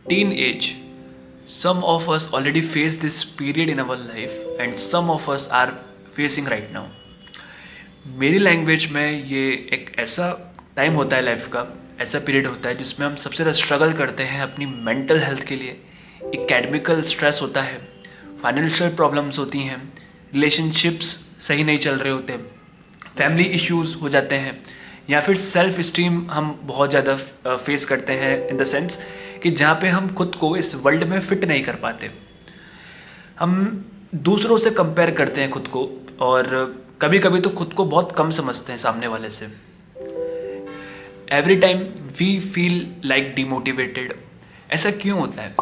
Teenage. Some of us already face this period in our life and some of us are facing right now. मेरी language में ये एक ऐसा time होता है लाइफ का, ऐसा पीरियड होता है जिसमें हम सबसे ज़्यादा स्ट्रगल करते हैं अपनी मेंटल हेल्थ के लिए। एकेडमिकल स्ट्रेस होता है, फाइनेंशियल प्रॉब्लम्स होती हैं, रिलेशनशिप्स सही नहीं चल रहे होते, फैमिली इश्यूज़ हो जाते हैं, या फिर सेल्फ इस्टीम हम बहुत ज़्यादा फेस करते हैं इन द सेंस कि जहाँ पे हम खुद को इस वर्ल्ड में फिट नहीं कर पाते। हम दूसरों से कंपेयर करते हैं खुद को और कभी कभी तो खुद को बहुत कम समझते हैं सामने वाले से। Every time we feel like demotivated. ऐसा क्यों होता है?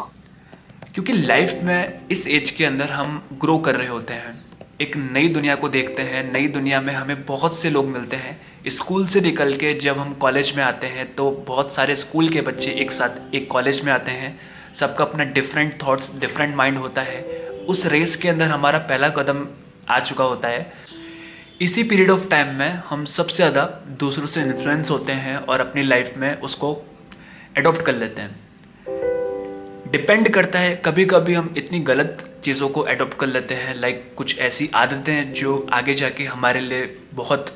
क्योंकि लाइफ में इस एज के अंदर हम ग्रो कर रहे होते हैं, एक नई दुनिया को देखते हैं। नई दुनिया में हमें बहुत से लोग मिलते हैं। स्कूल से निकल के जब हम कॉलेज में आते हैं तो बहुत सारे स्कूल के बच्चे एक साथ एक कॉलेज में आते हैं। सबका अपना डिफरेंट थॉट्स, डिफरेंट माइंड होता है। उस रेस के अंदर हमारा पहला कदम आ चुका होता है। इसी पीरियड ऑफ टाइम में हम सबसे ज़्यादा दूसरों से इन्फ्लुएंस होते हैं और अपनी लाइफ में उसको एडॉप्ट कर लेते हैं। डिपेंड करता है, कभी कभी हम इतनी गलत चीज़ों को एडॉप्ट कर लेते हैं, लाइक कुछ ऐसी आदतें जो आगे जाके हमारे लिए बहुत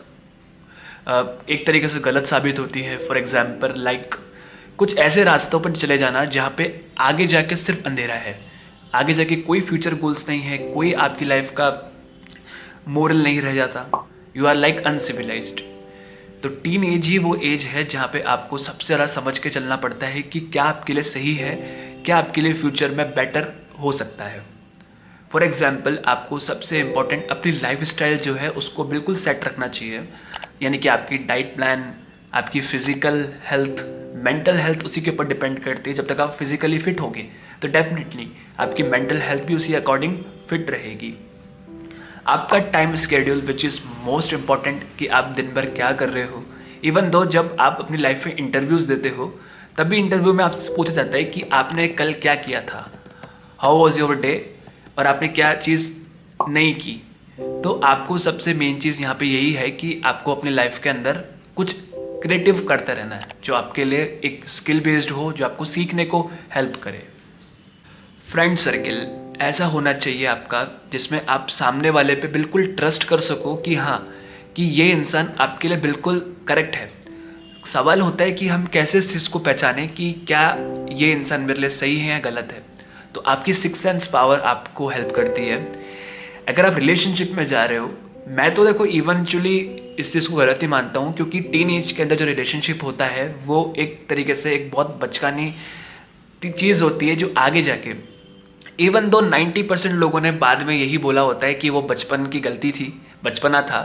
एक तरीके से गलत साबित होती है। फॉर एग्जाम्पल लाइक कुछ ऐसे रास्तों पर चले जाना जहाँ पे आगे जाके सिर्फ अंधेरा है, आगे जाके कोई फ्यूचर गोल्स नहीं है, कोई आपकी लाइफ का मोरल नहीं रह जाता। You are like uncivilized. तो टीन एज ही वो एज है जहाँ पे आपको सबसे ज़्यादा समझ के चलना पड़ता है कि क्या आपके लिए सही है, क्या आपके लिए फ्यूचर में बेटर हो सकता है। फॉर एग्जाम्पल आपको सबसे इम्पॉर्टेंट अपनी लाइफ स्टाइल जो है उसको बिल्कुल सेट रखना चाहिए। यानी कि आपकी डाइट प्लान, आपकी फिजिकल हेल्थ, मेंटल हेल्थ उसी के ऊपर डिपेंड करती है। जब तक आप फिजिकली फिट होगे तो डेफिनेटली आपकी मेंटल हेल्थ भी उसी अकॉर्डिंग फिट रहेगी। आपका time schedule which is most important, कि आप दिन भर क्या कर रहे हो। इवन दो जब आप अपनी लाइफ में इंटरव्यूज़ देते हो तभी इंटरव्यू में आपसे पूछा जाता है कि आपने कल क्या किया था, हाउ वॉज योर डे, और आपने क्या चीज़ नहीं की। तो आपको सबसे मेन चीज़ यहाँ पे यही है कि आपको अपनी लाइफ के अंदर कुछ क्रिएटिव करते रहना है जो आपके लिए एक स्किल बेस्ड हो, जो आपको सीखने को हेल्प करे। फ्रेंड सर्किल ऐसा होना चाहिए आपका जिसमें आप सामने वाले पे बिल्कुल ट्रस्ट कर सको कि हाँ, कि ये इंसान आपके लिए बिल्कुल करेक्ट है। सवाल होता है कि हम कैसे इस चीज़ को पहचानें कि क्या ये इंसान मेरे लिए सही है या गलत है। तो आपकी सिक्स सेंस पावर आपको हेल्प करती है। अगर आप रिलेशनशिप में जा रहे हो, मैं तो देखो इवेंचुअली इस चीज़ को गलत ही मानता हूँ, क्योंकि टीन एज के अंदर जो रिलेशनशिप होता है वो एक तरीके से एक बहुत बचकानी चीज़ होती है जो आगे जाके, इवन दो 90% लोगों ने बाद में यही बोला होता है कि वो बचपन की गलती थी, बचपना था।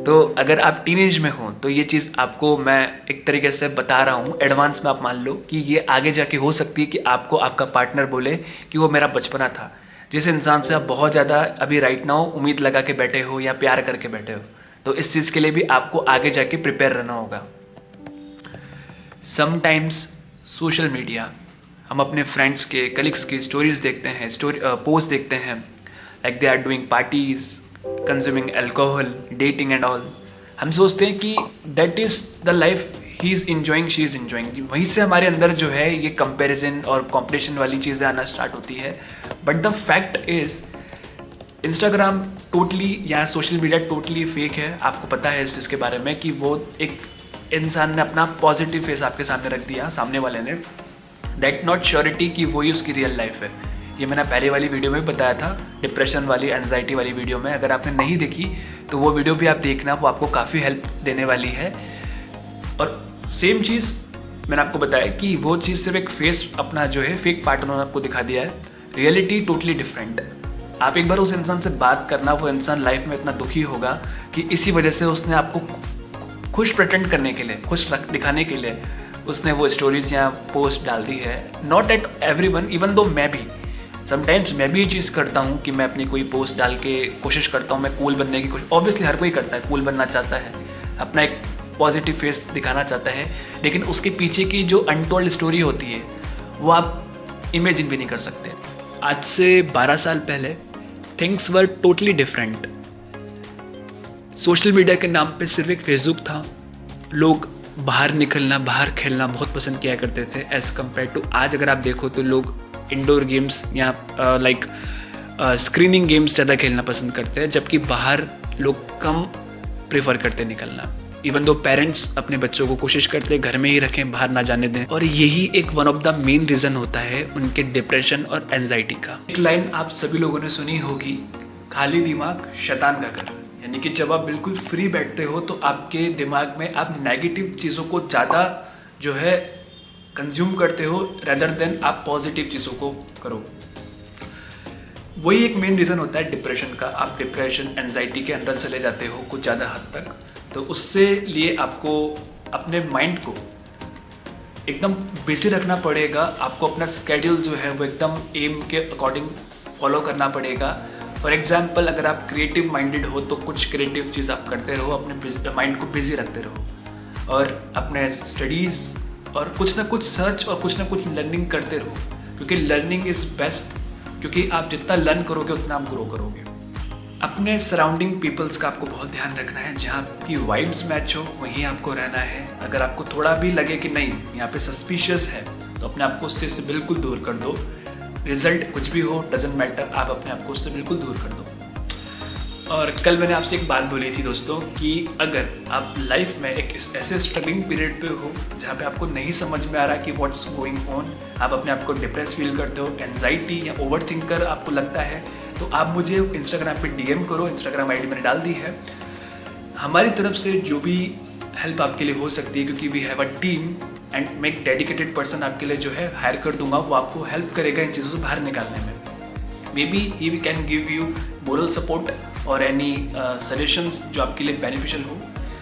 तो अगर आप टीनेज में हो तो ये चीज़ आपको मैं एक तरीके से बता रहा हूँ एडवांस में, आप मान लो कि ये आगे जाके हो सकती है कि आपको आपका पार्टनर बोले कि वो मेरा बचपना था, जिस इंसान से आप बहुत ज़्यादा अभी राइट नाउ उम्मीद लगा के बैठे हो या प्यार करके बैठे हो। तो इस चीज़ के लिए भी आपको आगे जाके प्रिपेयर रहना होगा। समटाइम्स सोशल मीडिया, हम अपने फ्रेंड्स के, कलीग्स की स्टोरीज देखते हैं, पोस्ट देखते हैं, like they are doing parties, consuming alcohol, dating and all. हम सोचते हैं कि that is the life he is enjoying, she is enjoying. वहीं से हमारे अंदर जो है ये कंपैरिजन और कंपटीशन वाली चीज़ें आना स्टार्ट होती है। But the fact is Instagram totally या सोशल मीडिया टोटली फेक है। आपको पता है इस चीज़ के बारे में कि वो एक इंसान ने अपना पॉजिटिव फेस आपके सामने रख दिया, सामने वाले ने, दैट नॉट श्योरिटी कि वही उसकी रियल लाइफ है। ये मैंने पहले वाली वीडियो में बताया था, डिप्रेशन वाली, एंजाइटी वाली वीडियो में। अगर आपने नहीं देखी तो वो वीडियो भी आप देखना, वो आपको काफ़ी हेल्प देने वाली है। और सेम चीज़ मैंने आपको बताया कि वो चीज़ सिर्फ एक फेस, अपना जो है फेक पार्ट उन्होंने आपको दिखा दिया है। Reality totally different. आप एक बार उस इंसान से बात करना, वो इंसान लाइफ में इतना दुखी होगा कि इसी वजह से उसने आपको खुश प्रेटेंड करने के लिए, खुश दिखाने के लिए उसने वो स्टोरीज या पोस्ट डाल दी है। Not at every one, even though मैं भी समटाइम्स मैं भी ये चीज़ करता हूँ कि मैं अपनी कोई पोस्ट डाल के कोशिश करता हूँ, मैं कूल बनने की कोशिश, ऑब्वियसली हर कोई करता है, कूल बनना चाहता है, अपना एक पॉजिटिव फेस दिखाना चाहता है। लेकिन उसके पीछे की जो अनटोल्ड स्टोरी होती है वो आप इमेजिन भी नहीं कर सकते। आज से 12 साल पहले things were totally different. Social media के नाम पे सिर्फ एक फेसबुक था, लोग बाहर निकलना, बाहर खेलना बहुत पसंद किया करते थे एज़ कम्पेयर टू आज। अगर आप देखो तो लोग इंडोर गेम्स या लाइक स्क्रीनिंग गेम्स ज़्यादा खेलना पसंद करते हैं, जबकि बाहर लोग कम प्रेफर करते निकलना। इवन दो पेरेंट्स अपने बच्चों को कोशिश करते हैं घर में ही रखें, बाहर ना जाने दें, और यही एक one of the main reason होता है उनके डिप्रेशन और एंजाइटी का। एक लाइन आप सभी लोगों ने सुनी होगी, खाली दिमाग शैतान का घर। यानी कि जब आप बिल्कुल फ्री बैठते हो तो आपके दिमाग में आप नेगेटिव चीज़ों को ज़्यादा जो है कंज्यूम करते हो रेदर देन आप पॉजिटिव चीज़ों को करो। वही एक मेन रीज़न होता है डिप्रेशन का। आप डिप्रेशन, एंजाइटी के अंदर चले जाते हो कुछ ज़्यादा हद तक, तो उससे लिए आपको अपने माइंड को एकदम बिजी रखना पड़ेगा। आपको अपना स्केड्यूल जो है वो एकदम एम के अकॉर्डिंग फॉलो करना पड़ेगा। फॉर एग्जाम्पल, अगर आप क्रिएटिव माइंडेड हो तो कुछ क्रिएटिव चीज़ आप करते रहो, अपने माइंड को बिजी रखते रहो और अपने स्टडीज़ और कुछ ना कुछ सर्च और कुछ ना कुछ लर्निंग करते रहो, क्योंकि लर्निंग इज़ बेस्ट। क्योंकि आप जितना लर्न करोगे उतना आप ग्रो करोगे। अपने सराउंडिंग पीपल्स का आपको बहुत ध्यान रखना है। जहाँ आपकी वाइब्स मैच हो वहीं आपको रहना है। अगर आपको थोड़ा भी लगे कि नहीं यहाँ पे सस्पिशियस है तो अपने आप को उससे बिल्कुल दूर कर दो। रिजल्ट कुछ भी हो, डजेंट मैटर, आप अपने आप को उससे बिल्कुल दूर कर दो। और कल मैंने आपसे एक बात बोली थी दोस्तों कि अगर आप लाइफ में एक ऐसे स्ट्रगलिंग पीरियड पे हो जहाँ पे आपको नहीं समझ में आ रहा कि व्हाट्स गोइंग ऑन, आप अपने आप को डिप्रेस फील करते हो, एंजाइटी या ओवर थिंकर आपको लगता है, तो आप मुझे इंस्टाग्राम पे डीएम करो। इंस्टाग्राम आईडी मैंने डाल दी है। हमारी तरफ से जो भी हेल्प आपके लिए हो सकती है, क्योंकि we have a team and मैं एक डेडिकेटेड पर्सन आपके लिए जो है हायर कर दूंगा, वो आपको हेल्प करेगा इन चीज़ों से बाहर निकालने में। मे बी ही we can give you moral support और एनी सजेशंस जो आपके लिए बेनिफिशियल हो।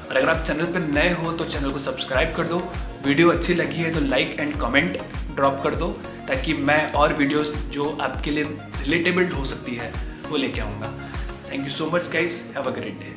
और अगर आप चैनल पर नए हो तो चैनल को सब्सक्राइब कर दो। वीडियो अच्छी लगी है तो लाइक एंड कमेंट ड्रॉप कर दो, ताकि मैं और वीडियोस जो आपके लिए रिलेटेबल हो सकती है वो लेके आऊँगा। Thank you so much guys, have a great day.